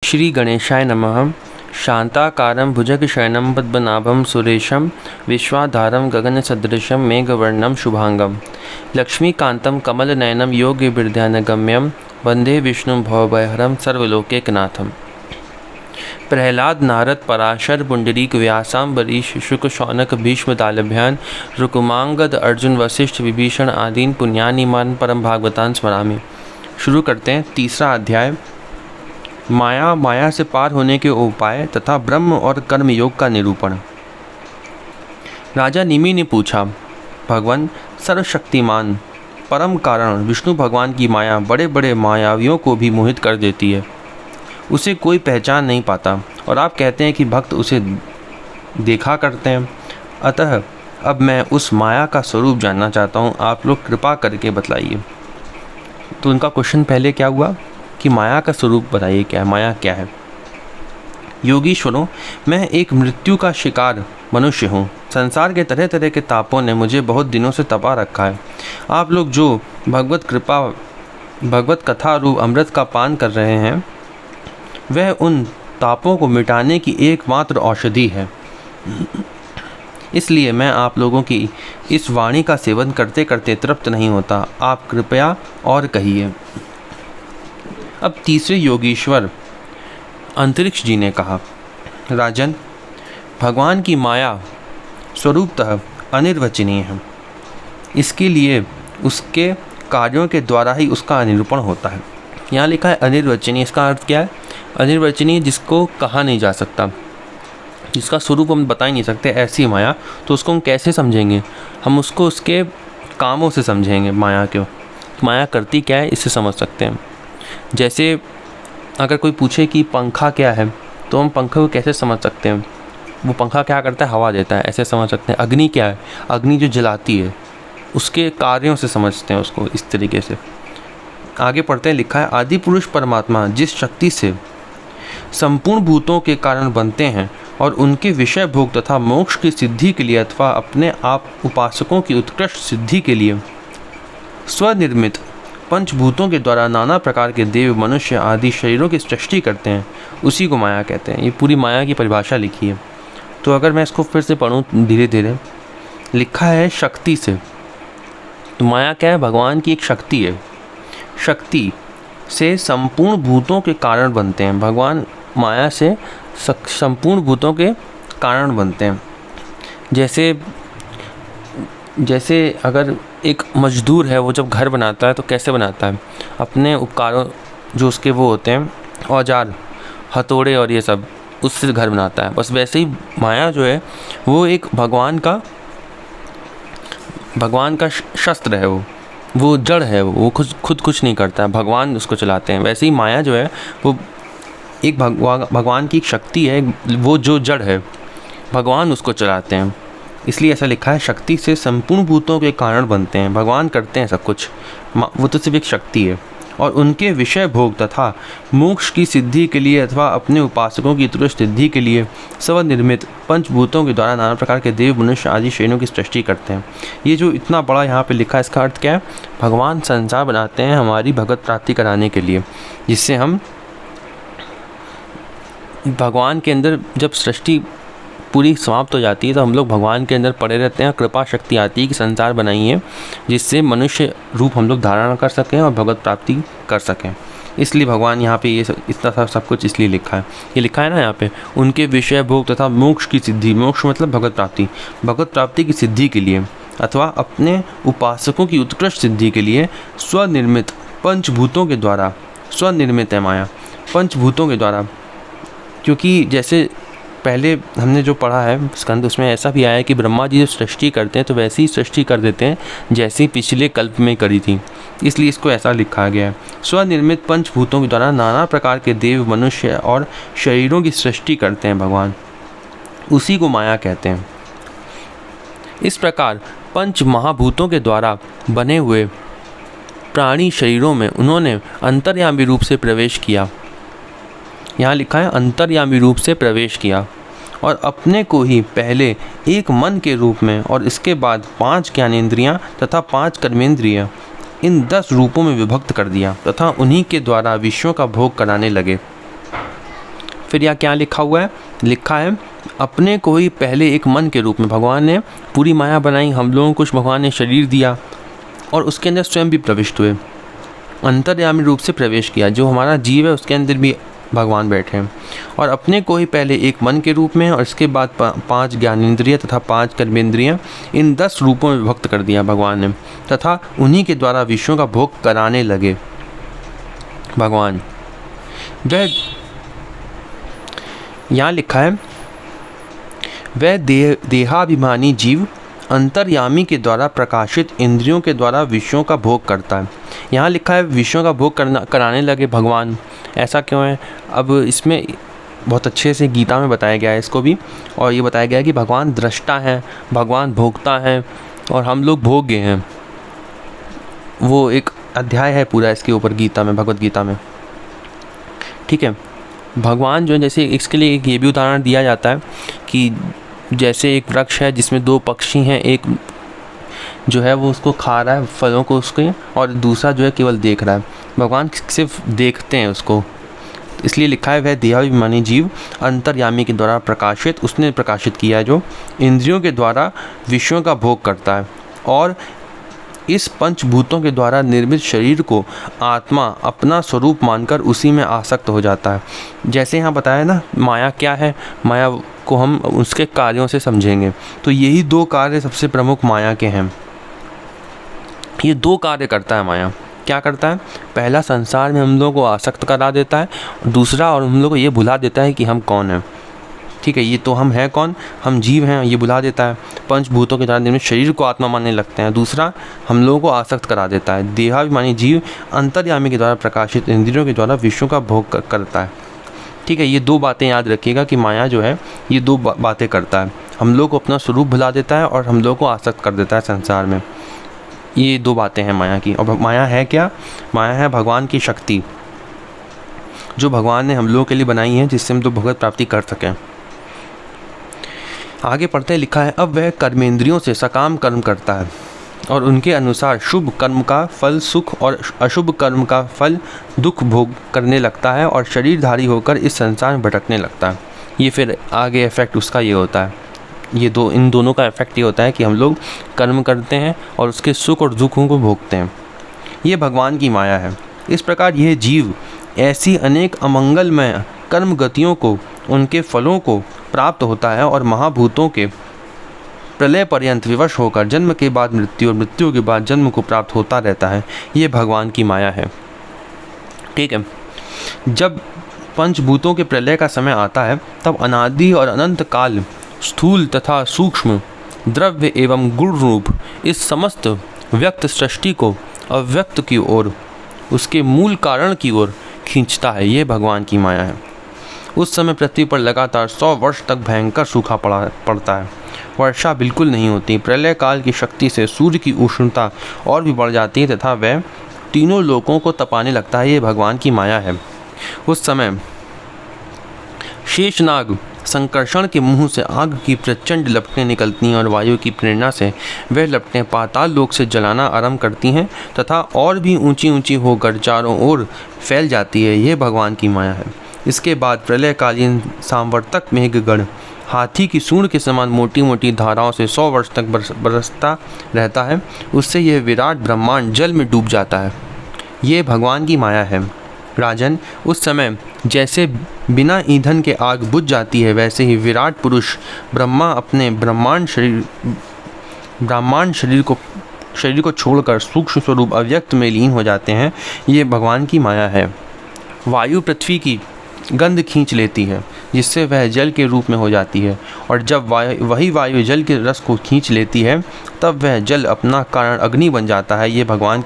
श्री गणेशाय नमः। शांताकारं भुजगशयनं पद्मनाभं सुरेशं विश्वाधारं गगनसदृशं मेघवर्णं शुभांगं लक्ष्मीकान्तं कमलनयनं योगिभिर्ध्यानगम्यं वन्दे विष्णुं भवभयहरं सर्वलोकैकनाथम्। प्रहलाद नारद पराशर पुंडरीक व्यासाम्बरीश शुक शौनक भीष्म दालभ्यान रुकुमांगद अर्जुन वशिष्ठ विभीषण आदीन पुण्यानिमान परम भागवतान स्मरामि। शुरू करते हैं तीसरा अध्याय, माया से पार होने के उपाय तथा ब्रह्म और कर्म योग का निरूपण। राजा निमि ने पूछा, भगवान सर्वशक्तिमान परम कारण विष्णु भगवान की माया बड़े बड़े मायावियों को भी मोहित कर देती है, उसे कोई पहचान नहीं पाता और आप कहते हैं कि भक्त उसे देखा करते हैं। अतः अब मैं उस माया का स्वरूप जानना चाहता हूँ, आप लोग कृपा करके बतलाइए। तो उनका क्वेश्चन पहले क्या हुआ कि माया का स्वरूप बताइए, क्या है माया, क्या है। योगीश्वरों, मैं एक मृत्यु का शिकार मनुष्य हूँ। संसार के तरह तरह के तापों ने मुझे बहुत दिनों से तपा रखा है। आप लोग जो भगवत कथा रूप अमृत का पान कर रहे हैं, वह उन तापों को मिटाने की एकमात्र औषधि है। इसलिए मैं आप लोगों की इस वाणी का सेवन करते करते तृप्त नहीं होता। आप कृपया और कहिए। अब तीसरे योगीश्वर अंतरिक्ष जी ने कहा, राजन, भगवान की माया स्वरूपतः अनिर्वचनीय है। इसके लिए उसके कार्यों के द्वारा ही उसका निरूपण होता है। यहाँ लिखा है अनिर्वचनीय, इसका अर्थ क्या है? अनिर्वचनीय जिसको कहा नहीं जा सकता, जिसका स्वरूप हम बता ही नहीं सकते, ऐसी माया। तो उसको हम कैसे समझेंगे? हम उसको उसके कामों से समझेंगे। माया क्यों, माया करती क्या है, इससे समझ सकते हैं। जैसे अगर कोई पूछे कि पंखा क्या है, तो हम पंखे को कैसे समझ सकते हैं? वो पंखा क्या करता है? हवा देता है, ऐसे समझ सकते हैं। अग्नि क्या है? अग्नि जो जलाती है, उसके कार्यों से समझते हैं उसको, इस तरीके से। आगे पढ़ते हैं, लिखा है, आदि पुरुष परमात्मा जिस शक्ति से संपूर्ण भूतों के कारण बनते हैं और उनके विषय भोग तथा मोक्ष की सिद्धि के लिए अथवा अपने आप उपासकों की उत्कृष्ट सिद्धि के लिए स्वनिर्मित पंचभूतों के द्वारा नाना प्रकार के देव मनुष्य आदि शरीरों की सृष्टि करते हैं, उसी को माया कहते हैं। ये पूरी माया की परिभाषा लिखी है। तो अगर मैं इसको फिर से पढ़ूँ धीरे धीरे, लिखा है शक्ति से। तो माया क्या है? भगवान की एक शक्ति है। शक्ति से संपूर्ण भूतों के कारण बनते हैं। भगवान माया से संपूर्ण भूतों के कारण बनते हैं। जैसे अगर एक मजदूर है, वो जब घर बनाता है तो कैसे बनाता है? अपने उपकरणों जो उसके वो होते हैं, औजार, हथौड़े और ये सब, उससे घर बनाता है। बस वैसे ही माया जो है वो एक भगवान का शस्त्र है। वो जड़ है, वो खुद कुछ नहीं करता है, भगवान उसको चलाते हैं। वैसे ही माया जो है वो एक भगवान की एक शक्ति है, वो जो जड़ है, भगवान उसको चलाते हैं। इसलिए ऐसा लिखा है, शक्ति से संपूर्ण भूतों के कारण बनते हैं, भगवान करते हैं सब कुछ। वो तो सिर्फ एक शक्ति है। और उनके विषय भोग तथा मोक्ष की सिद्धि के लिए अथवा अपने उपासकों की उत्कृष्ट सिद्धि के लिए स्वनिर्मित पंचभूतों के द्वारा नाना प्रकार के देव मनुष्य आदि शरीरों की सृष्टि करते हैं। ये जो इतना बड़ा यहाँ पे लिखा है, इसका अर्थ क्या है? भगवान संसार बनाते हैं हमारी भगवत प्राप्ति कराने के लिए, जिससे हम भगवान के अंदर, जब सृष्टि पूरी समाप्त हो जाती है तो हम लोग भगवान के अंदर पड़े रहते हैं। कृपा शक्ति आती है कि संसार बनाइए, जिससे मनुष्य रूप हम लोग धारण कर सकें और भगवत प्राप्ति कर सकें। इसलिए भगवान यहाँ पे ये इतना सब कुछ इसलिए लिखा है। ये लिखा है ना यहाँ पे, उनके विषय भोग तथा मोक्ष की सिद्धि, मोक्ष मतलब भगवत प्राप्ति, भगवत प्राप्ति की सिद्धि के लिए अथवा अपने उपासकों की उत्कृष्ट सिद्धि के लिए स्वनिर्मित पंचभूतों के द्वारा, स्वनिर्मित है माया पंचभूतों के द्वारा। क्योंकि जैसे पहले हमने जो पढ़ा है स्कंद, उसमें ऐसा भी आया है कि ब्रह्मा जी जब सृष्टि करते हैं तो वैसी ही सृष्टि कर देते हैं जैसे पिछले कल्प में करी थी। इसलिए इसको ऐसा लिखा गया है, स्वनिर्मित पंचभूतों के द्वारा नाना प्रकार के देव मनुष्य और शरीरों की सृष्टि करते हैं भगवान, उसी को माया कहते हैं। इस प्रकार पंच महाभूतों के द्वारा बने हुए प्राणी शरीरों में उन्होंने अंतर्यामी रूप से प्रवेश किया। यहाँ लिखा है अंतर्यामी रूप से प्रवेश किया और अपने को ही पहले एक मन के रूप में और इसके बाद 5 ज्ञानेंद्रियाँ तथा 5 कर्मेंद्रियाँ, इन 10 रूपों में विभक्त कर दिया तथा उन्हीं के द्वारा विषयों का भोग कराने लगे। फिर यहाँ क्या लिखा हुआ है, लिखा है अपने को ही पहले एक मन के रूप में भगवान ने पूरी माया बनाई, हम लोगों को कुछ भगवान ने शरीर दिया और उसके अंदर स्वयं भी प्रविष्ट हुए, अंतर्यामी रूप से प्रवेश किया। जो हमारा जीव है उसके अंदर भी भगवान बैठे हैं और अपने को ही पहले एक मन के रूप में और इसके बाद 5 ज्ञानेंद्रिय तथा 5 कर्मेंद्रिय, इन 10 रूपों में विभक्त कर दिया भगवान ने, तथा उन्हीं के द्वारा विषयों का भोग कराने लगे भगवान। वह यहाँ लिखा है वह देहाभिमानी जीव अंतर्यामी के द्वारा प्रकाशित इंद्रियों के द्वारा विषयों का भोग करता है। यहाँ लिखा है विषयों का भोग कराने लगे भगवान, ऐसा क्यों है? अब इसमें बहुत अच्छे से गीता में बताया गया है इसको भी, और ये बताया गया है कि भगवान दृष्टा है, भगवान भोगता है और हम लोग भोग्य हैं। वो एक अध्याय है पूरा इसके ऊपर गीता में, भगवत गीता में। ठीक है, भगवान जो है, जैसे इसके लिए एक ये भी उदाहरण दिया जाता है कि जैसे एक वृक्ष है जिसमें 2 पक्षी हैं, एक जो है वो उसको खा रहा है फलों को उसके, और दूसरा जो है केवल देख रहा है। भगवान सिर्फ देखते हैं उसको, इसलिए लिखा है वह देहाभिमानी जीव अंतर्यामी के द्वारा प्रकाशित, उसने प्रकाशित किया है जो इंद्रियों के द्वारा विषयों का भोग करता है और इस पंचभूतों के द्वारा निर्मित शरीर को आत्मा अपना स्वरूप मानकर उसी में आसक्त हो जाता है। जैसे यहाँ बताया ना, माया क्या है, माया को हम उसके कार्यों से समझेंगे तो यही 2 कार्य सबसे प्रमुख माया के हैं। ये 2 कार्य करता है माया। क्या करता है? पहला, संसार में हम लोगों को आसक्त करा देता है, और दूसरा, और हम लोग को ये भुला देता है कि हम कौन हैं। ठीक है, ये तो हम हैं कौन, हम जीव हैं, ये भुला देता है। पंचभूतों के द्वारा निर्मित शरीर को आत्मा मानने लगते हैं। दूसरा, हम लोगों को आसक्त करा देता है। देहाभिमानी जीव अंतर्यामी के द्वारा प्रकाशित इंद्रियों के द्वारा विषयों का भोग करता है। ठीक है, ये 2 बातें याद रखिएगा कि माया जो है ये 2 बातें करता है। हम लोग को अपना स्वरूप भुला देता है और हम लोग को आसक्त कर देता है संसार में। ये 2 बातें हैं माया की। और माया है क्या? माया है भगवान की शक्ति, जो भगवान ने हम लोगों के लिए बनाई है, जिससे हम तो भगवत प्राप्ति कर सकें। आगे पढ़ते लिखा है अब वह कर्मेंद्रियों से सकाम कर्म करता है और उनके अनुसार शुभ कर्म का फल सुख और अशुभ कर्म का फल दुख भोग करने लगता है और शरीरधारी होकर इस संसार में भटकने लगता है। ये फिर आगे इफेक्ट उसका ये होता है, इन दोनों का इफेक्ट ये होता है कि हम लोग कर्म करते हैं और उसके सुख और दुखों को भोगते हैं। ये भगवान की माया है। इस प्रकार यह जीव ऐसी अनेक अमंगलमय कर्म गतियों को, उनके फलों को प्राप्त होता है और महाभूतों के प्रलय पर्यंत विवश होकर जन्म के बाद मृत्यु और मृत्यु के बाद जन्म को प्राप्त होता रहता है। ये भगवान की माया है। ठीक है, जब पंचभूतों के प्रलय का समय आता है तब अनादि और अनंत काल स्थूल तथा सूक्ष्म द्रव्य एवं गुण रूप इस समस्त व्यक्त सृष्टि को अव्यक्त की ओर, उसके मूल कारण की ओर खींचता है। ये भगवान की माया है। उस समय पृथ्वी पर लगातार 100 वर्ष तक भयंकर सूखा पड़ता है, वर्षा बिल्कुल नहीं होती। प्रलय काल की शक्ति से सूर्य की उष्णता और भी बढ़ जाती है तथा वह तीनों लोकों को तपाने लगता है। ये भगवान की माया है। उस समय शेषनाग संकर्षण के मुंह से आग की प्रचंड लपटें निकलती हैं और वायु की प्रेरणा से वह लपटें पाताल लोक से जलाना आरंभ करती हैं तथा और भी ऊंची ऊंची होकर चारों ओर फैल जाती है। यह भगवान की माया है। इसके बाद प्रलयकालीन सांवर्तक मेघगण हाथी की सूंड के समान मोटी मोटी धाराओं से 100 वर्ष तक बरसता रहता है। उससे यह विराट ब्रह्मांड जल में डूब जाता है। ये भगवान की माया है। राजन, उस समय जैसे बिना ईंधन के आग बुझ जाती है, वैसे ही विराट पुरुष ब्रह्मा अपने ब्रह्मांड शरीर को छोड़कर सूक्ष्म स्वरूप अव्यक्त में लीन हो जाते हैं। ये भगवान की माया है। वायु पृथ्वी की गंध खींच लेती है, जिससे वह जल के रूप में हो जाती है, और जब वही वायु जल के रस को खींच लेती है तब वह जल अपना कारण अग्नि बन जाता है। ये भगवान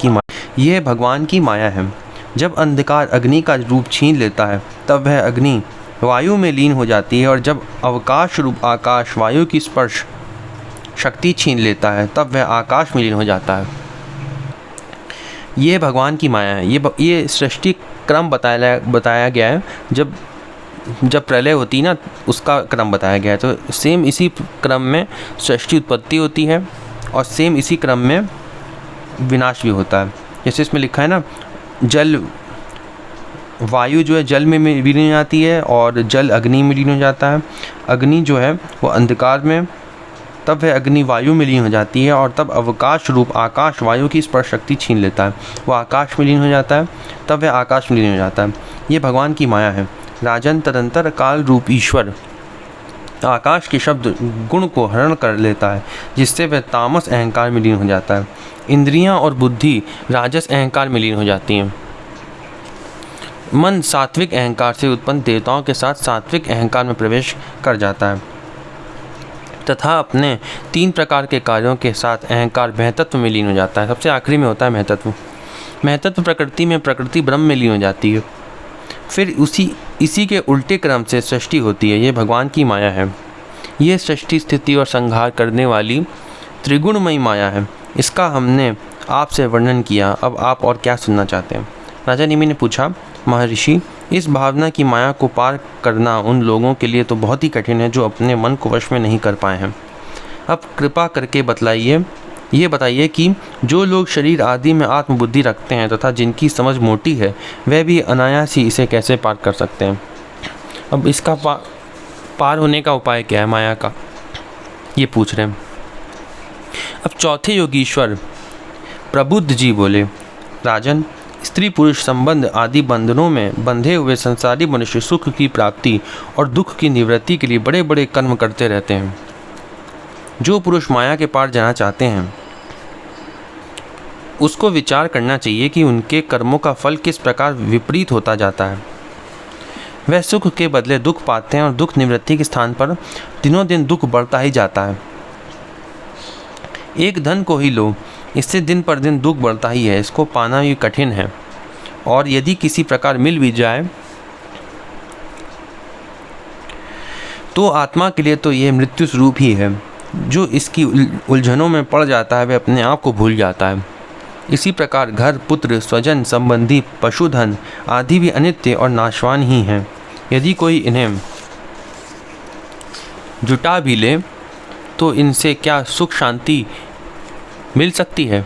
की माया है। जब अंधकार अग्नि का रूप छीन लेता है तब वह अग्नि वायु में लीन हो जाती है, और जब अवकाश रूप आकाश वायु की स्पर्श शक्ति छीन लेता है तब वह आकाश में लीन हो जाता है। ये भगवान की माया है। ये सृष्टि क्रम बताया गया है। जब प्रलय होती है ना, उसका क्रम बताया गया है। तो सेम इसी क्रम में सृष्टि उत्पत्ति होती है और सेम इसी क्रम में विनाश भी होता है। जैसे इसमें लिखा है ना, जल वायु जो है जल में विलीन हो जाती है और जल अग्नि में विलीन हो जाता है। अग्नि जो है वो अंधकार में, तब वह अग्नि वायु में लीन हो जाती है और तब अवकाश रूप आकाश वायु की स्पर्श शक्ति छीन लेता है। वो आकाश में लीन हो जाता है, तब वह आकाश में लीन हो जाता है। ये भगवान की माया है। राजन, तदंतर काल रूप ईश्वर आकाश के शब्द गुण को हरण कर लेता है, जिससे वह तामस अहंकार में लीन हो जाता है। इंद्रियां और बुद्धि राजस अहंकार में लीन हो जाती हैं। मन सात्विक अहंकार से उत्पन्न देवताओं के साथ सात्विक अहंकार में प्रवेश कर जाता है तथा अपने 3 प्रकार के कार्यों के साथ अहंकार महतत्व में लीन हो जाता है। सबसे आखिरी में होता है महतत्व। महतत्व प्रकृति में, प्रकृति ब्रह्म में लीन हो जाती है। फिर इसी के उल्टे क्रम से सृष्टि होती है। ये भगवान की माया है। ये सृष्टि, स्थिति और संहार करने वाली त्रिगुणमयी माया है। इसका हमने आपसे वर्णन किया। अब आप और क्या सुनना चाहते हैं? राजा निमि ने पूछा, महर्षि, इस भावना की माया को पार करना उन लोगों के लिए तो बहुत ही कठिन है जो अपने मन को वश में नहीं कर पाए हैं। अब कृपा करके ये बताइए कि जो लोग शरीर आदि में आत्मबुद्धि रखते हैं तथा जिनकी समझ मोटी है, वह भी अनायास ही इसे कैसे पार कर सकते हैं? अब इसका पार होने का उपाय क्या है माया का, ये पूछ रहे हैं। अब चौथे योगीश्वर प्रबुद्ध जी बोले, राजन, स्त्री पुरुष संबंध आदि बंधनों में बंधे हुए संसारी मनुष्य सुख की प्राप्ति और दुख की निवृत्ति के लिए बड़े बड़े कर्म करते रहते हैं। जो पुरुष माया के पार जाना चाहते हैं उसको विचार करना चाहिए कि उनके कर्मों का फल किस प्रकार विपरीत होता जाता है। वह सुख के बदले दुख पाते हैं और दुख निवृत्ति के स्थान पर दिनों दिन दुख बढ़ता ही जाता है। एक धन को ही लो, इससे दिन पर दिन दुख बढ़ता ही है। इसको पाना भी कठिन है और यदि किसी प्रकार मिल भी जाए तो आत्मा के लिए तो यह मृत्यु स्वरूप ही है। जो इसकी उलझनों में पड़ जाता है वह अपने आप को भूल जाता है। इसी प्रकार घर, पुत्र, स्वजन, संबंधी, पशुधन आदि भी अनित्य और नाशवान ही हैं। यदि कोई इन्हें जुटा भी ले तो इनसे क्या सुख शांति मिल सकती है?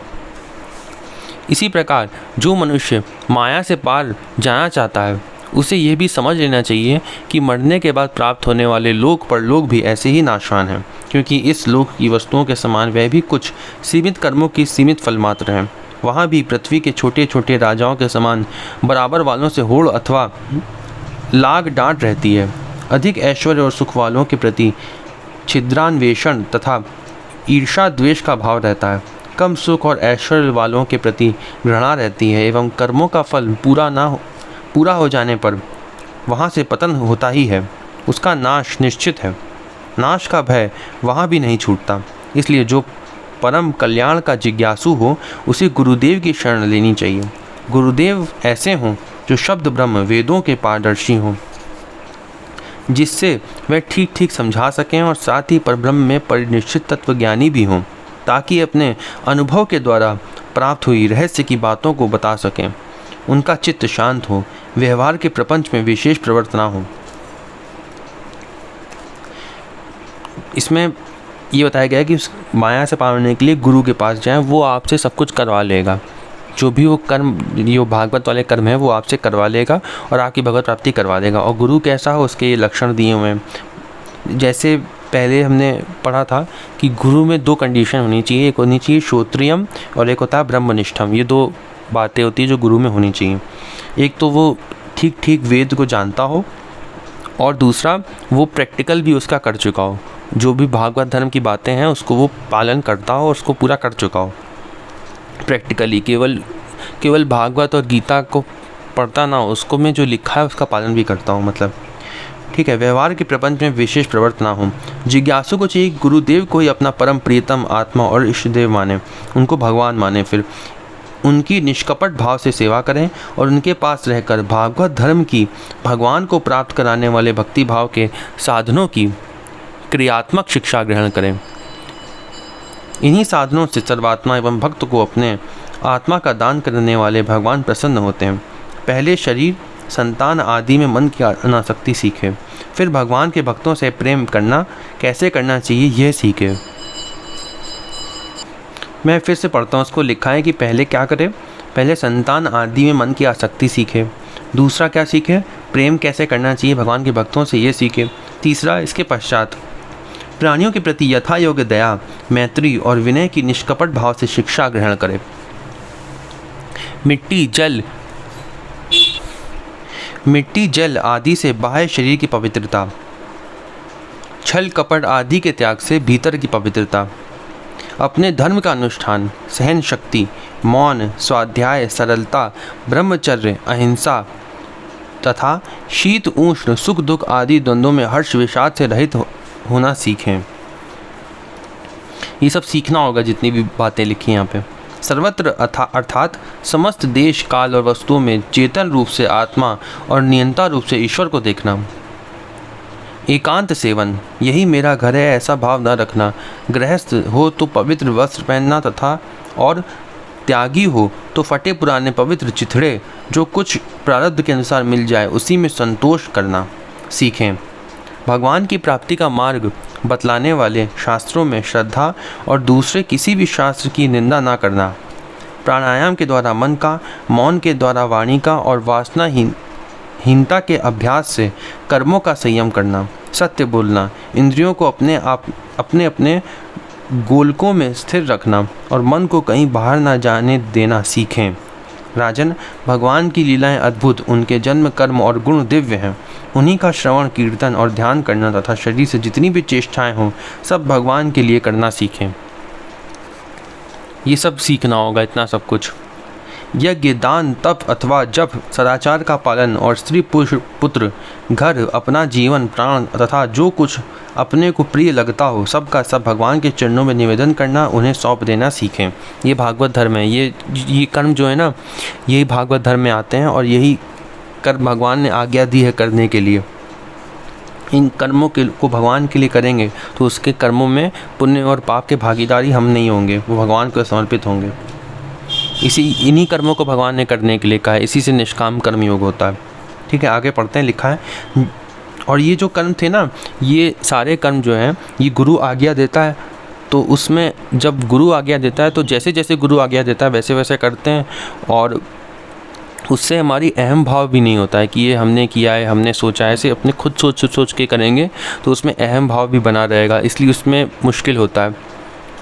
इसी प्रकार जो मनुष्य माया से पार जाना चाहता है उसे यह भी समझ लेना चाहिए कि मरने के बाद प्राप्त होने वाले लोक परलोक भी ऐसे ही नाशवान हैं, क्योंकि इस लोक की वस्तुओं के समान वह भी कुछ सीमित कर्मों की सीमित फल मात्र हैं। वहाँ भी पृथ्वी के छोटे छोटे राजाओं के समान बराबर वालों से होड़ अथवा लाग डांट रहती है। अधिक ऐश्वर्य और सुख वालों के प्रति छिद्रान्वेषण तथा ईर्षा द्वेष का भाव रहता है। कम सुख और ऐश्वर्य वालों के प्रति घृणा रहती है एवं कर्मों का फल पूरा हो जाने पर वहाँ से पतन होता ही है। उसका नाश निश्चित है। नाश का भय वहाँ भी नहीं छूटता। इसलिए जो परम कल्याण का जिज्ञासु हो उसे गुरुदेव की शरण लेनी चाहिए। गुरुदेव ऐसे हों जो शब्द ब्रह्म वेदों के पारदर्शी हों, जिससे वह ठीक ठीक समझा सकें और साथ ही परब्रह्म में परिनिश्चित तत्वज्ञानी भी हों, ताकि अपने अनुभव के द्वारा प्राप्त हुई रहस्य की बातों को बता सकें। उनका चित्त शांत हो, व्यवहार के प्रपंच में विशेष प्रवृत्ति ना हो। इसमें ये बताया गया है कि उस माया से पार होने के लिए गुरु के पास जाएं, वो आपसे सब कुछ करवा लेगा। जो भी वो कर्म, जो भागवत वाले कर्म है वो आपसे करवा लेगा और आपकी भगवत प्राप्ति करवा देगा। और गुरु कैसा हो उसके ये लक्षण दिए हुए हैं। जैसे पहले हमने पढ़ा था कि गुरु में 2 कंडीशन होनी चाहिए। एक होनी चाहिए श्रोत्रियम और एक होता है ब्रह्मनिष्ठम। ये 2 बातें होती है जो गुरु में होनी चाहिए। एक तो वो ठीक ठीक वेद को जानता हो और दूसरा वो प्रैक्टिकल भी उसका कर चुका हो। जो भी भागवत धर्म की बातें हैं उसको वो पालन करता हो और उसको पूरा कर चुका हो प्रैक्टिकली। केवल भागवत और गीता को पढ़ता ना हो, उसको में जो लिखा है उसका पालन भी करता हो, मतलब ठीक है। व्यवहार के प्रपंच में विशेष प्रवृत्ति ना हो। जिज्ञासु को चाहिए गुरुदेव को ही अपना परम प्रियतम आत्मा और इष्टदेव माने, उनको भगवान माने। फिर उनकी निष्कपट भाव से सेवा करें और उनके पास रहकर भागवत धर्म की भगवान को प्राप्त कराने वाले भक्ति भाव के साधनों की क्रियात्मक शिक्षा ग्रहण करें। इन्हीं साधनों से सर्वात्मा एवं भक्त को अपने आत्मा का दान करने वाले भगवान प्रसन्न होते हैं। पहले शरीर, संतान आदि में मन की अनासक्ति सीखे, फिर भगवान के भक्तों से प्रेम करना कैसे करना चाहिए यह सीखे। मैं फिर से पढ़ता हूँ। उसको लिखा है कि पहले क्या करें? पहले संतान आदि में मन की आसक्ति सीखे, दूसरा क्या सीखे? प्रेम कैसे करना चाहिए भगवान के भक्तों से, ये सीखे। तीसरा, इसके पश्चात प्राणियों के प्रति यथा योग्य दया, मैत्री और विनय की निष्कपट भाव से शिक्षा ग्रहण करे। मिट्टी जल आदि से बाह्य शरीर की पवित्रता, छल कपट आदि के त्याग से भीतर की पवित्रता, अपने धर्म का अनुष्ठान, सहन शक्ति, मौन, स्वाध्याय, सरलता, ब्रह्मचर्य, अहिंसा तथा शीत उष्ण सुख दुख आदि द्वंद्वों में हर्ष विषाद से रहित होना सीखें। ये सब सीखना होगा जितनी भी बातें लिखी यहाँ पे। सर्वत्र अर्थात समस्त देश काल और वस्तुओं में चेतन रूप से आत्मा और नियंता रूप से ईश्वर को देखना। एकांत सेवन, यही मेरा घर है ऐसा भाव न रखना। गृहस्थ हो तो पवित्र वस्त्र पहनना तथा और त्यागी हो तो फटे पुराने पवित्र चिथड़े जो कुछ प्रारब्ध के अनुसार मिल जाए उसी में संतोष करना सीखें। भगवान की प्राप्ति का मार्ग बतलाने वाले शास्त्रों में श्रद्धा और दूसरे किसी भी शास्त्र की निंदा ना करना। प्राणायाम के द्वारा मन का, मौन के द्वारा वाणी का और वासनाहीनता के अभ्यास से कर्मों का संयम करना। सत्य बोलना, इंद्रियों को अपने गोलकों में स्थिर रखना और मन को कहीं बाहर ना जाने देना सीखें। राजन, भगवान की लीलाएं अद्भुत, उनके जन्म कर्म और गुण दिव्य हैं। उन्हीं का श्रवण कीर्तन और ध्यान करना तथा शरीर से जितनी भी चेष्टाएं हों सब भगवान के लिए करना सीखें। ये सब सीखना होगा, इतना सब कुछ। यज्ञ, दान, तप अथवा जप, सदाचार का पालन और स्त्री पुत्र, घर, अपना जीवन, प्राण तथा जो कुछ अपने को प्रिय लगता हो सब का सब भगवान के चरणों में निवेदन करना, उन्हें सौंप देना सीखें। ये भागवत धर्म है। ये कर्म जो है ना, यही भागवत धर्म में आते हैं और यही कर्म भगवान ने आज्ञा दी है करने के लिए। इन कर्मों को भगवान के लिए करेंगे तो उसके कर्मों में पुण्य और पाप के भागीदारी हम नहीं होंगे, वो भगवान को समर्पित होंगे। इन्हीं कर्मों को भगवान ने करने के लिए कहा है, इसी से निष्काम कर्म योग होता है। ठीक है, आगे पढ़ते हैं। लिखा है, और ये जो कर्म थे ना, ये सारे कर्म जो हैं ये गुरु आज्ञा देता है, तो उसमें जब गुरु आज्ञा देता है तो जैसे जैसे गुरु आज्ञा देता है वैसे वैसे करते हैं और उससे हमारी अहम भाव भी नहीं होता है कि ये हमने किया है, हमने सोचा है। ऐसे अपने खुद सोच के करेंगे तो उसमें अहम भाव भी बना रहेगा, इसलिए उसमें मुश्किल होता है,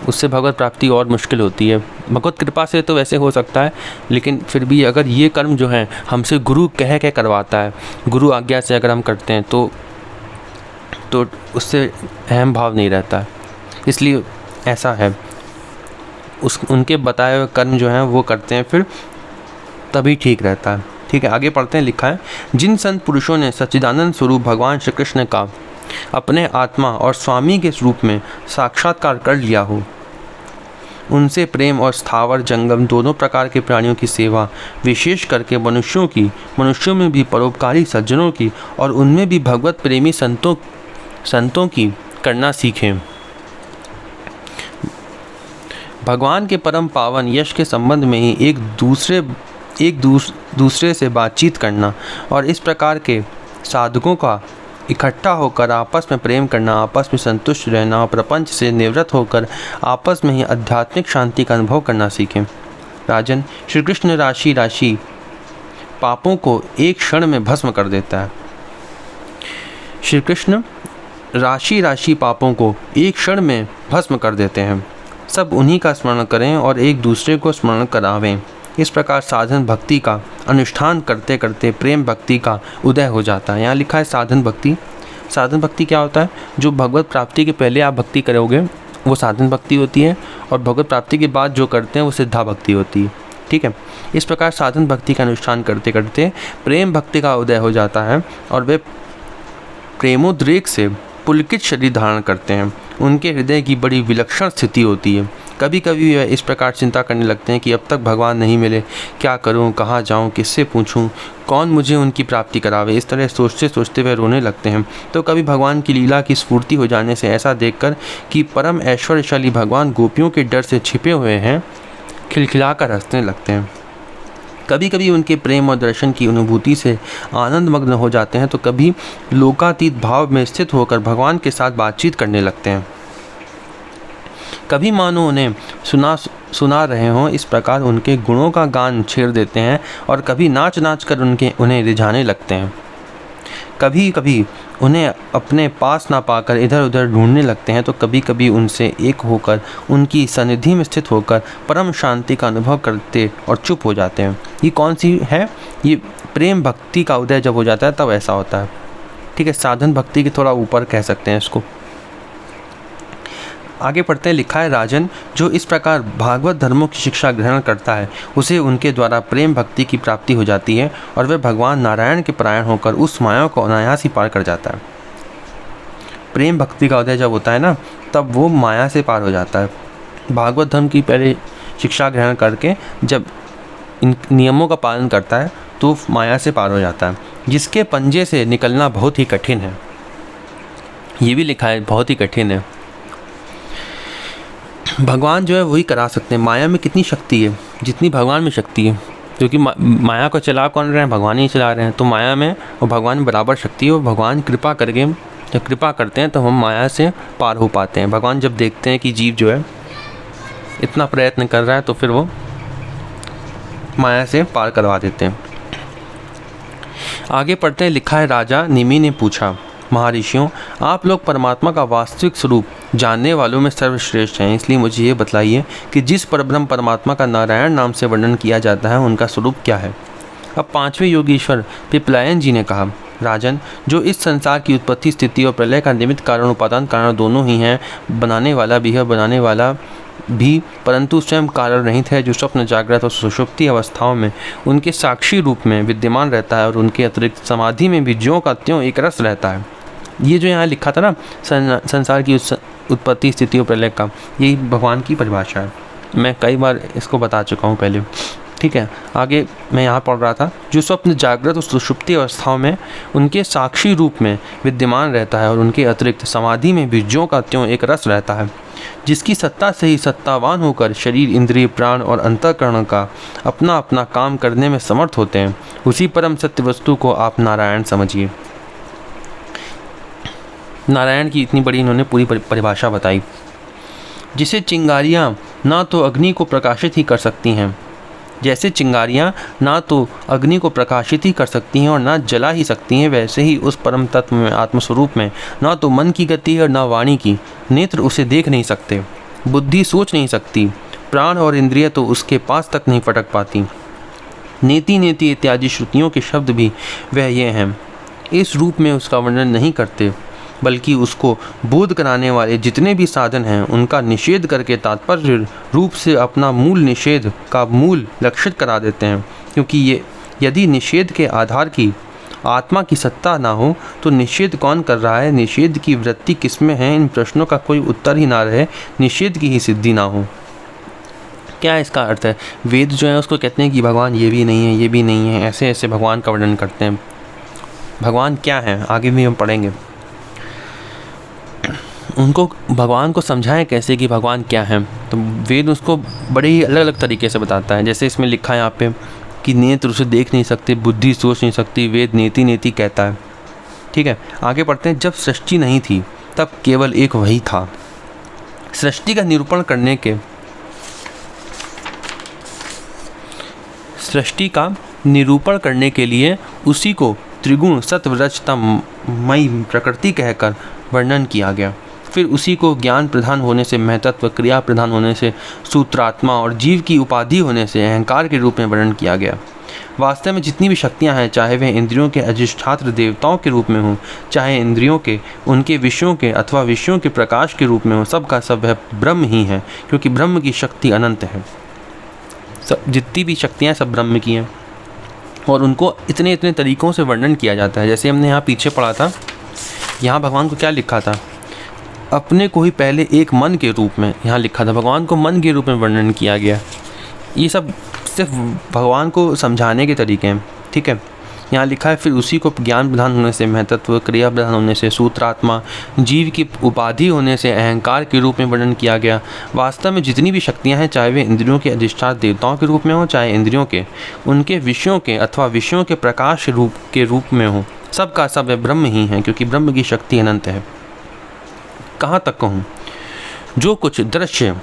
उससे भगवत प्राप्ति और मुश्किल होती है। भगवत कृपा से तो वैसे हो सकता है, लेकिन फिर भी अगर ये कर्म जो हैं हमसे गुरु कह के करवाता है, गुरु आज्ञा से अगर हम करते हैं तो उससे अहम भाव नहीं रहता है, इसलिए ऐसा है। उनके बताए हुए कर्म जो हैं वो करते हैं फिर तभी ठीक रहता है। ठीक है, आगे पढ़ते हैं। लिखा है, जिन संत पुरुषों ने सच्चिदानंद स्वरूप भगवान श्री कृष्ण का अपने आत्मा और स्वामी के रूप में साक्षात्कार कर लिया हो, उनसे प्रेम और स्थावर जंगम दोनों प्रकार के प्राणियों की सेवा, विशेष करके मनुष्यों में भी परोपकारी सज्जनों की और उनमें भी भगवत प्रेमी संतों की करना सीखें। भगवान के परम पावन यश के संबंध में ही एक दूसरे से बातचीत करना और इस प्रकार के साधकों का इकट्ठा होकर आपस में प्रेम करना, आपस में संतुष्ट रहना और प्रपंच से निवृत्त होकर आपस में ही आध्यात्मिक शांति का अनुभव करना सीखें। राजन, श्री कृष्ण राशि पापों को एक क्षण में भस्म कर देता है। श्री कृष्ण राशि पापों को एक क्षण में भस्म कर देते हैं। सब उन्हीं का स्मरण करें और एक दूसरे को स्मरण करावें। इस प्रकार साधन भक्ति का अनुष्ठान करते करते प्रेम भक्ति का उदय हो जाता है। यहाँ लिखा है साधन भक्ति क्या होता है? जो भगवत प्राप्ति के पहले आप भक्ति करोगे वो साधन भक्ति होती है, और भगवत प्राप्ति के बाद जो करते हैं वो सिद्धा भक्ति होती है। ठीक है, इस प्रकार साधन भक्ति का अनुष्ठान करते करते प्रेम भक्ति का उदय हो जाता है और वे प्रेमोद्रेक से पुलकित शरीर धारण करते हैं। उनके हृदय की बड़ी विलक्षण स्थिति होती है। कभी कभी वे इस प्रकार चिंता करने लगते हैं कि अब तक भगवान नहीं मिले, क्या करूं, कहाँ जाऊं, किससे पूछूं, कौन मुझे उनकी प्राप्ति करावे। इस तरह सोचते सोचते वे रोने लगते हैं। तो कभी भगवान की लीला की स्फूर्ति हो जाने से ऐसा देखकर कि परम ऐश्वर्यशाली भगवान गोपियों के डर से छिपे हुए हैं, खिलखिलाकर हंसने लगते हैं। कभी कभी उनके प्रेम और दर्शन की अनुभूति से आनंद मग्न हो जाते हैं, तो कभी लोकातीत भाव में स्थित होकर भगवान के साथ बातचीत करने लगते हैं। कभी मानो उन्हें सुना रहे हों, इस प्रकार उनके गुणों का गान छेड़ देते हैं और कभी नाच नाच कर उन्हें रिझाने लगते हैं। कभी कभी उन्हें अपने पास ना पाकर इधर उधर ढूंढने लगते हैं, तो कभी कभी उनसे एक होकर उनकी सन्निधि में स्थित होकर परम शांति का अनुभव करते और चुप हो जाते हैं। ये कौन सी है? ये प्रेम भक्ति का उदय जब हो जाता है तब ऐसा होता है। ठीक है, साधन भक्ति के थोड़ा ऊपर कह सकते हैं इसको। आगे पढ़ते हैं, लिखा है, राजन, जो इस प्रकार भागवत धर्मों की शिक्षा ग्रहण करता है उसे उनके द्वारा प्रेम भक्ति की प्राप्ति हो जाती है और वह भगवान नारायण के परायण होकर उस माया को अनायास ही पार कर जाता है। प्रेम भक्ति का उदय जब होता है ना, तब वो माया से पार हो जाता है। भागवत धर्म की पहले शिक्षा ग्रहण करके जब इन नियमों का पालन करता है तो माया से पार हो जाता है, जिसके पंजे से निकलना बहुत ही कठिन है। ये भी लिखा है, बहुत ही कठिन है। भगवान जो है वही करा सकते हैं। माया में कितनी शक्ति है जितनी भगवान में शक्ति है, क्योंकि माया को चला कौन रहे हैं? भगवान ही चला रहे हैं। तो माया में और भगवान में बराबर शक्ति है। और भगवान कृपा करके जब कृपा करते हैं तो हम माया से पार हो पाते हैं। भगवान जब देखते हैं कि जीव जो है इतना प्रयत्न कर रहा है तो फिर वो माया से पार करवा देते हैं। आगे पढ़ते हैं, लिखा है, राजा निमि ने पूछा, महर्षियों, आप लोग परमात्मा का वास्तविक स्वरूप जानने वालों में सर्वश्रेष्ठ हैं, इसलिए मुझे ये बताइए कि जिस परब्रह्म परमात्मा का नारायण नाम से वर्णन किया जाता है उनका स्वरूप क्या है? अब पांचवें योगीश्वर पिपलायन जी ने कहा, राजन, जो इस संसार की उत्पत्ति, स्थिति और प्रलय का निमित्त कारण उपादान कारण दोनों ही हैं, बनाने वाला भी है, बनाने वाला भी, परंतु स्वयं कारण रहित है, जो स्वप्न, जागृत और सुषुप्ति अवस्थाओं में उनके साक्षी रूप में विद्यमान रहता है और उनके अतिरिक्त समाधि में भी ज्यों का त्यों एक रस रहता है। ये जो यहाँ लिखा था ना, संसार की उत्पत्ति, स्थिति और प्रलय का, यही भगवान की परिभाषा है। मैं कई बार इसको बता चुका हूँ पहले। ठीक है, आगे मैं यहाँ पढ़ रहा था, जो स्वप्न, जागृत और सुषुप्ति अवस्थाओं में उनके साक्षी रूप में विद्यमान रहता है और उनके अतिरिक्त समाधि में भी ज्यों का त्यों एक रस रहता है, जिसकी सत्ता से ही सत्तावान होकर शरीर, इंद्रिय, प्राण और अंतःकरण का अपना अपना काम करने में समर्थ होते हैं, उसी परम सत्य वस्तु को आप नारायण समझिए। नारायण की इतनी बड़ी इन्होंने पूरी परिभाषा बताई। जिसे चिंगारियाँ ना तो अग्नि को प्रकाशित ही कर सकती हैं, जैसे चिंगारियाँ ना तो अग्नि को प्रकाशित ही कर सकती हैं और ना जला ही सकती हैं, वैसे ही उस परम तत्व में, आत्मस्वरूप में, ना तो मन की गति है और ना वाणी की। नेत्र उसे देख नहीं सकते, बुद्धि सोच नहीं सकती, प्राण और इंद्रिय तो उसके पास तक नहीं फटक पाती। नेति नेति इत्यादि श्रुतियों के शब्द भी वह ये हैं, इस रूप में उसका वर्णन नहीं करते, बल्कि उसको बोध कराने वाले जितने भी साधन हैं उनका निषेध करके तात्पर्य रूप से अपना मूल निषेध का मूल लक्षित करा देते हैं। क्योंकि ये यदि निषेध के आधार की आत्मा की सत्ता ना हो तो निषेध कौन कर रहा है, निषेध की वृत्ति किसमें है, इन प्रश्नों का कोई उत्तर ही ना रहे, निषेध की ही सिद्धि ना हो। क्या इसका अर्थ है? वेद जो है उसको कहते हैं कि भगवान ये भी नहीं है, ये भी नहीं है, ऐसे ऐसे भगवान का वर्णन करते हैं। भगवान क्या है आगे भी हम पढ़ेंगे। उनको भगवान को समझाएं कैसे कि भगवान क्या है, तो वेद उसको बड़े ही अलग अलग तरीके से बताता है। जैसे इसमें लिखा है यहाँ पे कि नेत्र उसे देख नहीं सकते, बुद्धि सोच नहीं सकती, वेद नेति नेति कहता है। ठीक है, आगे पढ़ते हैं। जब सृष्टि नहीं थी तब केवल एक वही था। सृष्टि का निरूपण करने के लिए उसी को त्रिगुण सत्वरजतमयी प्रकृति कहकर वर्णन किया गया। फिर उसी को ज्ञान प्रधान होने से महतत्व, क्रिया प्रधान होने से सूत्रात्मा और जीव की उपाधि होने से अहंकार के रूप में वर्णन किया गया। वास्तव में जितनी भी शक्तियां हैं, चाहे वे इंद्रियों के अधिष्ठात्र देवताओं के रूप में हों, चाहे इंद्रियों के, उनके विषयों के अथवा विषयों के प्रकाश के रूप में हो, सब का सब वह ब्रह्म ही है, क्योंकि ब्रह्म की शक्ति अनंत है। सब जितनी भी शक्तियाँ सब ब्रह्म की हैं और उनको इतने इतने तरीक़ों से वर्णन किया जाता है। जैसे हमने यहाँ पीछे पढ़ा था, यहाँ भगवान को क्या लिखा था, अपने को ही पहले एक मन के रूप में यहाँ लिखा था, भगवान को मन के रूप में वर्णन किया गया। ये सब सिर्फ भगवान को समझाने के तरीके हैं। ठीक है, यहाँ लिखा है फिर उसी को ज्ञान प्रधान होने से महतत्व, क्रिया प्रधान होने से सूत्रात्मा, जीव की उपाधि होने से अहंकार के रूप में वर्णन किया गया। वास्तव में जितनी भी शक्तियाँ हैं, चाहे वे इंद्रियों के अधिष्ठान देवताओं के रूप में हो, चाहे इंद्रियों के, उनके विषयों के अथवा विषयों के प्रकाश के रूप में हो, सब का सब ब्रह्म ही है, क्योंकि ब्रह्म की शक्ति अनंत है। कहाँ तक कहूँ, जो कुछ दृश्य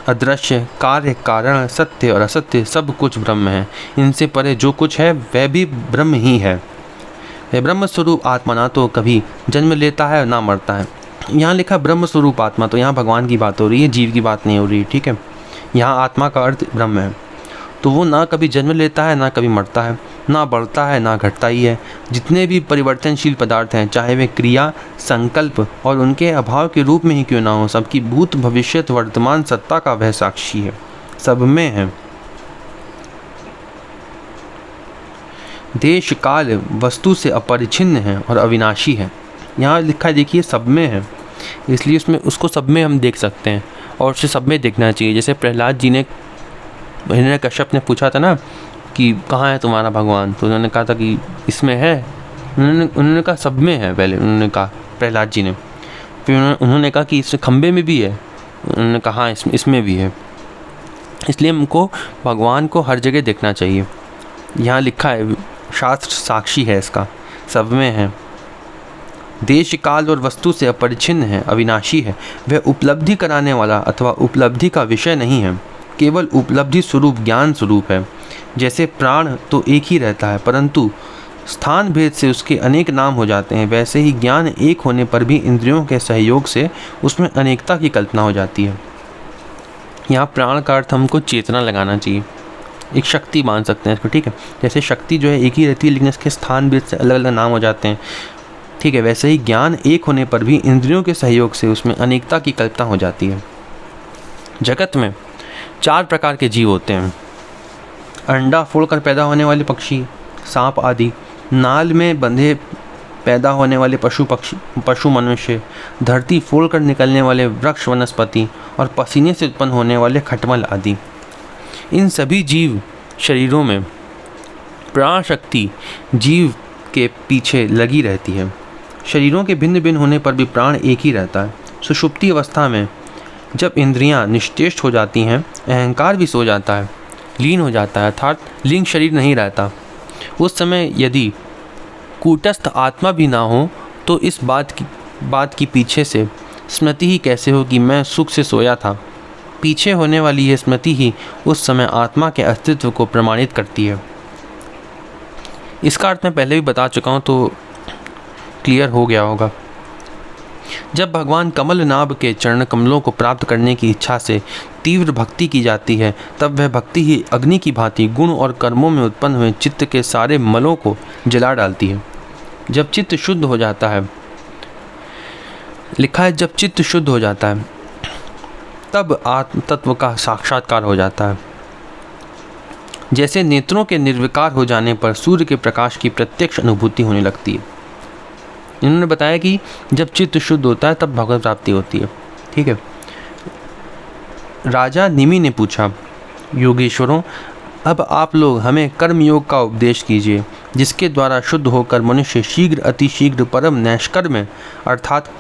अदृश्य, कार्य कारण, सत्य और असत्य सब कुछ ब्रह्म है। इनसे परे जो कुछ है वह भी ब्रह्म ही है। वह ब्रह्म स्वरूप आत्मा ना तो कभी जन्म लेता है ना मरता है। यहाँ लिखा ब्रह्म स्वरूप आत्मा, तो यहाँ भगवान की बात हो रही है, जीव की बात नहीं हो रही, ठीक है। यहाँ आत्मा का अर्थ ब्रह्म है, तो वो ना कभी जन्म लेता है ना कभी मरता है, ना बढ़ता है ना घटता ही है। जितने भी परिवर्तनशील पदार्थ हैं, चाहे वे क्रिया, संकल्प और उनके अभाव के रूप में ही क्यों ना हो, सबकी भूत भविष्यत वर्तमान सत्ता का वह साक्षी है, सब में है। देश काल वस्तु से अपरिछिन्न है और अविनाशी है। यहाँ लिखा है, देखिए सब में है, इसलिए उसमें उसको सब में हम देख सकते हैं और उसे सब में देखना चाहिए। जैसे प्रहलाद जी ने, हिरण्यकश्यप ने पूछा था ना कि कहाँ है तुम्हारा भगवान, तो उन्होंने कहा था कि इसमें है। उन्होंने कहा सब में है, पहले उन्होंने कहा प्रहलाद जी ने, फिर उन्होंने कहा कि इस खम्भे में भी है, उन्होंने कहा हाँ इसमें भी है। इसलिए हमको भगवान को हर जगह देखना चाहिए। यहाँ लिखा है, शास्त्र साक्षी है इसका, सब में है। देश काल और वस्तु से अपरिछिन्न है, अविनाशी है। वह उपलब्धि कराने वाला अथवा उपलब्धि का विषय नहीं है, केवल उपलब्धि स्वरूप ज्ञान स्वरूप है। जैसे प्राण तो एक ही रहता है, परंतु स्थान भेद से उसके अनेक नाम हो जाते हैं, वैसे ही ज्ञान एक होने पर भी इंद्रियों के सहयोग से उसमें अनेकता की कल्पना हो जाती है। यहाँ प्राण का अर्थ हमको चेतना लगाना चाहिए, एक शक्ति मान सकते हैं इसको, ठीक है। जैसे शक्ति जो है एक ही रहती है, लेकिन इसके स्थान भेद से अलग अलग नाम हो जाते हैं, ठीक है। वैसे ही ज्ञान एक होने पर भी इंद्रियों के सहयोग से उसमें अनेकता की कल्पना हो जाती है। जगत में 4 प्रकार के जीव होते हैं: अंडा फोड़कर पैदा होने वाले पक्षी, सांप आदि; नाल में बंधे पैदा होने वाले पशु मनुष्य; धरती फोड़कर निकलने वाले वृक्ष वनस्पति; और पसीने से उत्पन्न होने वाले खटमल आदि। इन सभी जीव शरीरों में प्राण शक्ति जीव के पीछे लगी रहती है। शरीरों के भिन्न भिन्न होने पर भी प्राण एक ही रहता है। सुषुप्ति अवस्था में जब इंद्रियां निश्चेष्ट हो जाती हैं, अहंकार भी सो जाता है, लीन हो जाता है, अर्थात लिंग शरीर नहीं रहता, उस समय यदि कूटस्थ आत्मा भी ना हो तो इस बात की पीछे से स्मृति ही कैसे हो कि मैं सुख से सोया था। पीछे होने वाली यह स्मृति ही उस समय आत्मा के अस्तित्व को प्रमाणित करती है। इसका अर्थ मैं पहले भी बता चुका हूँ, तो क्लियर हो गया होगा। जब भगवान कमल नाभ के चरण कमलों को प्राप्त करने की इच्छा से तीव्र भक्ति की जाती है, तब वह भक्ति ही अग्नि की भांति गुण और कर्मों में उत्पन्न हुए चित्त के सारे मलों को जला डालती है। जब चित्त शुद्ध हो जाता है, लिखा है जब चित्त शुद्ध हो जाता है तब आत्म तत्व का साक्षात्कार हो जाता है। जैसे नेत्रों के निर्विकार हो जाने पर सूर्य के प्रकाश की प्रत्यक्ष अनुभूति होने लगती है। इन्होंने बताया कि जब चित्त शुद्ध होता है तब भगवत प्राप्ति होती है, ठीक है। राजा निमि ने पूछा, योगेश्वरों, अब आप लोग हमें कर्म योग का उपदेश कीजिए, जिसके द्वारा शुद्ध होकर मनुष्य शीघ्र अतिशीघ्र परम नैष्कर्म अर्थात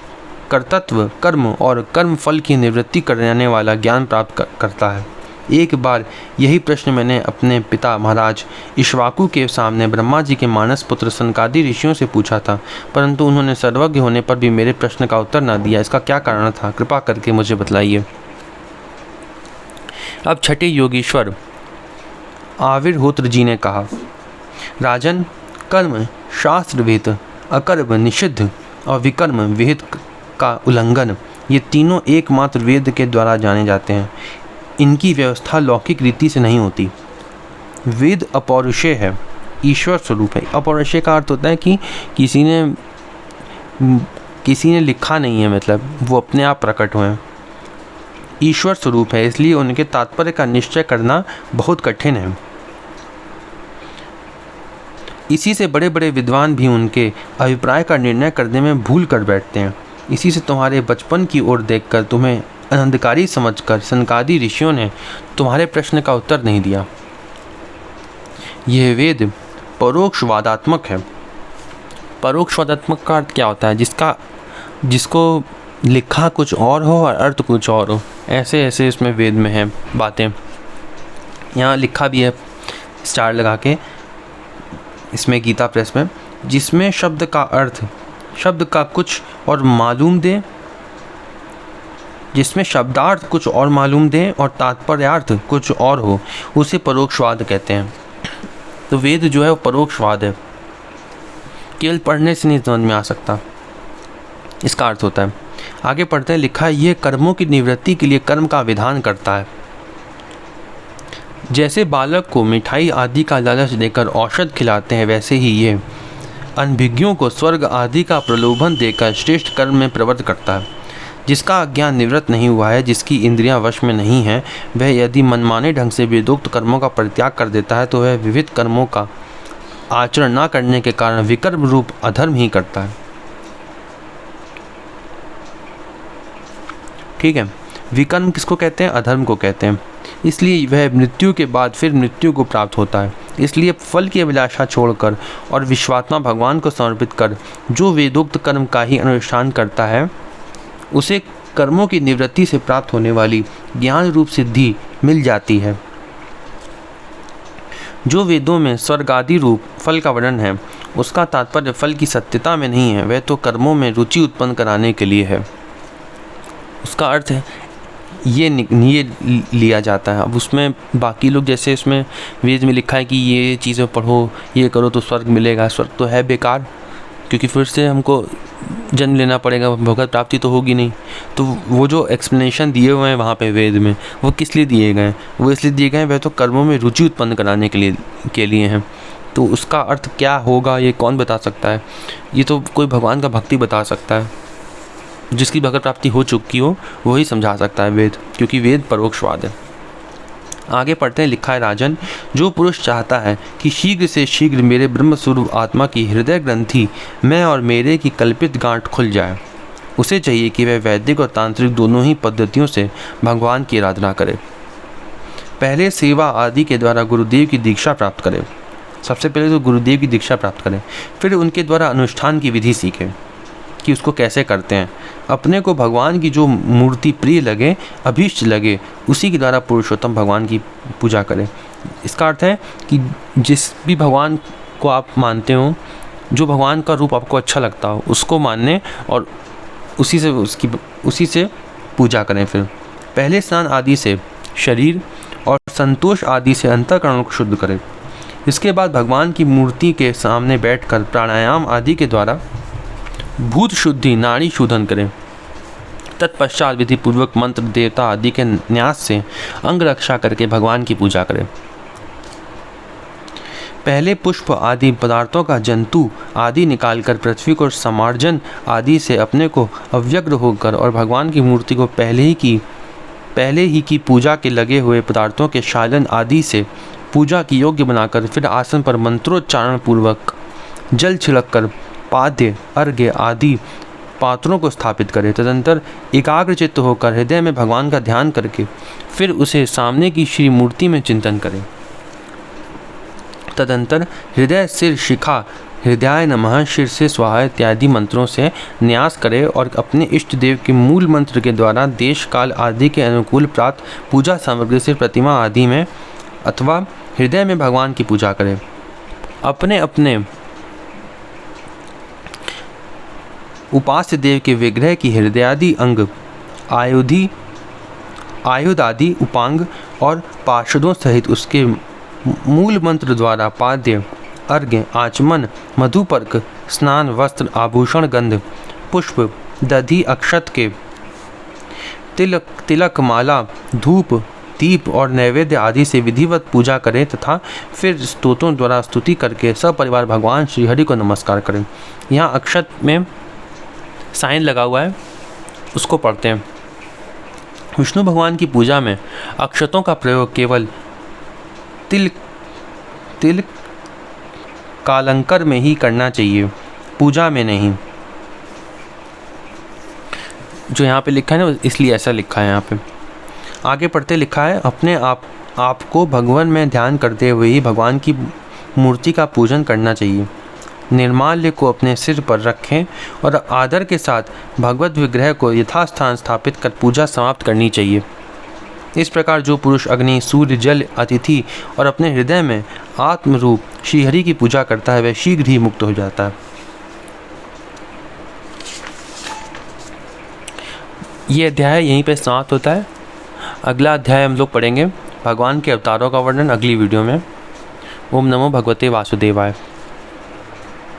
कर्तत्व, कर्म और कर्म फल की निवृत्ति कराने वाला ज्ञान प्राप्त करता है। एक बार यही प्रश्न मैंने अपने पिता महाराज इक्ष्वाकु के सामने ब्रह्मा जी के मानस पुत्र सनकादि ऋषियों से पूछा था, परंतु उन्होंने सर्वज्ञ होने पर भी मेरे प्रश्न का उत्तर न दिया। इसका क्या कारण था, कृपा करके मुझे बतलाइए। अब छठे योगीश्वर आविर्होत्र जी ने कहा, राजन, कर्म शास्त्र विहित, अकर्म निषिद्ध और विकर्म विहित का उल्लंघन, ये तीनों एकमात्र वेद के द्वारा जाने जाते हैं। इनकी व्यवस्था लौकिक रीति से नहीं होती। वेद अपौरुषेय है, ईश्वर स्वरूप है। अपौरुषेय का अर्थ होता है कि किसी ने लिखा नहीं है, मतलब वो अपने आप प्रकट हुए हैं। ईश्वर स्वरूप है, इसलिए उनके तात्पर्य का निश्चय करना बहुत कठिन है। इसी से बड़े बड़े विद्वान भी उनके अभिप्राय का निर्णय करने में भूल कर बैठते हैं। इसी से तुम्हारे बचपन की ओर देखकर तुम्हें अनंतकारी समझकर सनकादि ऋषियों ने तुम्हारे प्रश्न का उत्तर नहीं दिया। यह वेद परोक्षवादात्मक है। परोक्षवादात्मक का अर्थ क्या होता है? जिसको लिखा कुछ और हो और अर्थ कुछ और हो, ऐसे ऐसे इसमें वेद में है बातें। यहाँ लिखा भी है स्टार लगा के इसमें गीता प्रेस में, जिसमें शब्द का अर्थ शब्द का कुछ और मालूम दे, जिसमें शब्दार्थ कुछ और मालूम दें और तात्पर्यार्थ कुछ और हो, उसे परोक्षवाद कहते हैं। तो वेद जो है वो परोक्षवाद है, केवल पढ़ने से नहीं समझ में आ सकता, इसका अर्थ होता है। आगे पढ़ते हैं, लिखा है यह कर्मों की निवृत्ति के लिए कर्म का विधान करता है। जैसे बालक को मिठाई आदि का लालच देकर औषध खिलाते हैं, वैसे ही ये अनभिज्ञों को स्वर्ग आदि का प्रलोभन देकर श्रेष्ठ कर्म में प्रवृत्त करता है। जिसका अज्ञान निवृत्त नहीं हुआ है, जिसकी इंद्रियां वश में नहीं है, वह यदि मनमाने ढंग से वेदोक्त कर्मों का परित्याग कर देता है तो वह विविध कर्मों का आचरण न करने के कारण विकर्म रूप अधर्म ही करता है। ठीक है, विकर्म किसको कहते हैं? अधर्म को कहते हैं। इसलिए वह मृत्यु के बाद फिर मृत्यु को प्राप्त होता है। इसलिए फल की अभिलाषा छोड़कर और विश्वात्मा भगवान को समर्पित कर जो वेदोक्त कर्म का ही अनुष्ठान करता है, उसे कर्मों की निवृत्ति से प्राप्त होने वाली ज्ञान रूप सिद्धि मिल जाती है। जो वेदों में स्वर्ग आदि रूप फल का वर्णन है, उसका तात्पर्य फल की सत्यता में नहीं है, वह तो कर्मों में रुचि उत्पन्न कराने के लिए है। उसका अर्थ है ये लिया जाता है। अब उसमें बाकी लोग, जैसे इसमें वेद में लिखा है कि ये चीज़ें पढ़ो, ये करो तो स्वर्ग मिलेगा, स्वर्ग तो है बेकार, क्योंकि फिर से हमको जन्म लेना पड़ेगा, भगवत प्राप्ति तो होगी नहीं। तो वो जो एक्सप्लेनेशन दिए हुए हैं वहाँ पे वेद में, वो किस लिए दिए गए हैं? वो इसलिए दिए गए हैं वह तो कर्मों में रुचि उत्पन्न कराने के लिए हैं। तो उसका अर्थ क्या होगा ये कौन बता सकता है? ये तो कोई भगवान का भक्ति बता सकता है, जिसकी भगवत प्राप्ति हो चुकी हो वही समझा सकता है वेद, क्योंकि वेद परोक्षवाद है। आगे पढ़ते हैं, लिखा है राजन, जो पुरुष चाहता है कि शीघ्र से शीघ्र मेरे ब्रह्मस्वरूप आत्मा की हृदय ग्रंथि मैं और मेरे की कल्पित गांठ खुल जाए, उसे चाहिए कि वह वैदिक और तांत्रिक दोनों ही पद्धतियों से भगवान की आराधना करे। पहले सेवा आदि के द्वारा गुरुदेव की दीक्षा प्राप्त करे। सबसे पहले तो गुरुदेव की दीक्षा प्राप्त करें, फिर उनके द्वारा अनुष्ठान की विधि सीखें कि उसको कैसे करते हैं। अपने को भगवान की जो मूर्ति प्रिय लगे, अभीष्ट लगे, उसी के द्वारा पुरुषोत्तम भगवान की पूजा करें। इसका अर्थ है कि जिस भी भगवान को आप मानते हो, जो भगवान का रूप आपको अच्छा लगता हो, उसको मानने और उसी से पूजा करें। फिर पहले स्नान आदि से शरीर और संतोष आदि से अंतःकरण को शुद्ध करें। इसके बाद भगवान की मूर्ति के सामने बैठकर प्राणायाम आदि के द्वारा भूत शुद्धि नाड़ी शोधन करें। तत्पश्चात विधि पूर्वक मंत्र देवता आदि के न्यास से अंग रक्षा करके भगवान की पूजा करें। पहले पुष्प आदि पदार्थों का जंतु आदि निकालकर पृथ्वी को समार्जन आदि से अपने को अव्यग्र होकर और भगवान की मूर्ति को पहले ही की पूजा के लगे हुए पदार्थों के शालन आदि से पूजा की योग्य बनाकर फिर आसन पर मंत्रोच्चारण पूर्वक जल छिड़ककर पाद्य अर्घ्य आदि पात्रों को स्थापित करें। तदंतर एकाग्रचित्त होकर हृदय में भगवान का ध्यान करके फिर उसे सामने की श्री मूर्ति में चिंतन करें। तदंतर हृदय सिर शिखा हृदयाय नमः शिर से स्वाहा इत्यादि मंत्रों से न्यास करें और अपने इष्ट देव के मूल मंत्र के द्वारा देश काल आदि के अनुकूल प्राप्त पूजा सामग्री से प्रतिमा आदि में अथवा हृदय में भगवान की पूजा करें। अपने अपने उपास्य देव के विग्रह की हृदयादि अंग आयुध आदि उपांग और पार्षदों सहित उसके मूल मंत्र द्वारा पाद्य अर्घ्य आचमन मधुपर्क स्नान वस्त्र आभूषण गंध पुष्प दधि अक्षत के तिलक माला धूप दीप और नैवेद्य आदि से विधिवत पूजा करें तथा फिर स्तोत्रों द्वारा स्तुति करके सपरिवार भगवान श्री हरि को नमस्कार करें। यहाँ अक्षत में साइन लगा हुआ है, उसको पढ़ते हैं। विष्णु भगवान की पूजा में अक्षतों का प्रयोग केवल तिल कालंकर में ही करना चाहिए, पूजा में नहीं। जो यहाँ पे लिखा है ना, इसलिए ऐसा लिखा है यहाँ पे। आगे पढ़ते लिखा है, अपने आप को भगवान में ध्यान करते हुए ही भगवान की मूर्ति का पूजन करना चाहिए। निर्माल्य को अपने सिर पर रखें और आदर के साथ भगवत विग्रह को यथास्थान स्थापित कर पूजा समाप्त करनी चाहिए। इस प्रकार जो पुरुष अग्नि सूर्य जल अतिथि और अपने हृदय में आत्म रूप श्रीहरि की पूजा करता है, वह शीघ्र ही मुक्त हो जाता है। ये अध्याय यहीं पे समाप्त होता है। अगला अध्याय हम लोग पढ़ेंगे भगवान के अवतारों का वर्णन अगली वीडियो में। ओम नमो भगवते वासुदेवाय।